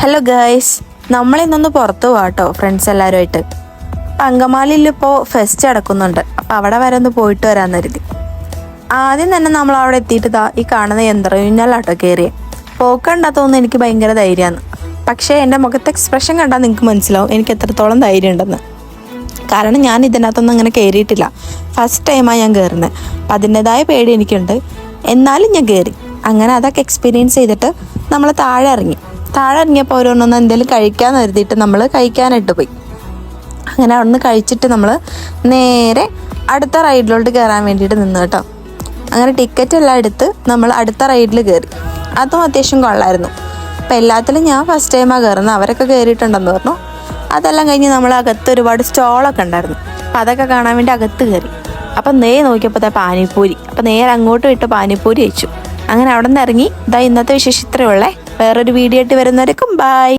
Hello guys, നമ്മളിന്നൊന്ന് പുറത്തു പോകാട്ടോ friends എല്ലാവരുമായിട്ട്. അങ്കമാലിയിൽ ഇപ്പോൾ ഫെസ്റ്റ് നടക്കുന്നുണ്ട്. അപ്പോൾ അവിടെ വരെ ഒന്ന് പോയിട്ട് വരാമെന്ന് കരുതി. ആദ്യം തന്നെ നമ്മൾ അവിടെ എത്തിയിട്ട് ഈ കാണുന്ന യന്ത്രയൂഞ്ഞാലാട്ടോ കയറിയത്. പോക്കണ്ടാ തോന്നുന്നു എനിക്ക് ഭയങ്കര ധൈര്യമാണ്. പക്ഷേ എൻ്റെ മുഖത്തെ എക്സ്പ്രഷൻ കണ്ടാൽ നിങ്ങൾക്ക് മനസ്സിലാവും എനിക്ക് എത്രത്തോളം ധൈര്യം ഉണ്ടെന്ന്. കാരണം ഞാൻ ഇതിനകത്തൊന്നും അങ്ങനെ കയറിയിട്ടില്ല. ഫസ്റ്റ് ടൈമാണ് ഞാൻ കയറുന്നത്. അപ്പം അതിൻ്റെതായ പേടി എനിക്കുണ്ട്. എന്നാലും ഞാൻ കയറി. അങ്ങനെ അതൊക്കെ എക്സ്പീരിയൻസ് ചെയ്തിട്ട് നമ്മൾ താഴെ ഇറങ്ങിയപ്പോൾ ഓരോന്നൊന്ന് എന്തെങ്കിലും കഴിക്കാമെന്ന് കരുതിയിട്ട് നമ്മൾ കഴിക്കാനായിട്ട് പോയി. അങ്ങനെ അവിടെ നിന്ന് കഴിച്ചിട്ട് നമ്മൾ നേരെ അടുത്ത റൈഡിലോട്ട് കയറാൻ വേണ്ടിയിട്ട് നിന്ന് കേട്ടോ. അങ്ങനെ ടിക്കറ്റ് എല്ലാം എടുത്ത് നമ്മൾ അടുത്ത റൈഡിൽ കയറി. അതും അത്യാവശ്യം കൊള്ളായിരുന്നു. അപ്പോൾ എല്ലാത്തിലും ഞാൻ ഫസ്റ്റ് ടൈമാണ് കയറുന്നത്. അവരൊക്കെ കയറിയിട്ടുണ്ടെന്ന് പറഞ്ഞു. അതെല്ലാം കഴിഞ്ഞ് നമ്മൾ അകത്ത് ഒരുപാട് സ്റ്റോളൊക്കെ ഉണ്ടായിരുന്നു. അപ്പോൾ അതൊക്കെ കാണാൻ വേണ്ടി അകത്ത് കയറി. അപ്പം നോക്കിയപ്പോൾ പാനിപ്പൂരി. അപ്പോൾ നേരെ അങ്ങോട്ട് വിട്ട് പാനിപ്പൂരി കഴിച്ചു. അങ്ങനെ അവിടെ നിന്ന് ഇറങ്ങി. ഇന്നത്തെ വിശേഷം ഇത്രയേ ഉള്ളേ. വേറൊരു വീഡിയോ ആയിട്ട് വരുന്നവരേക്കും ബൈ.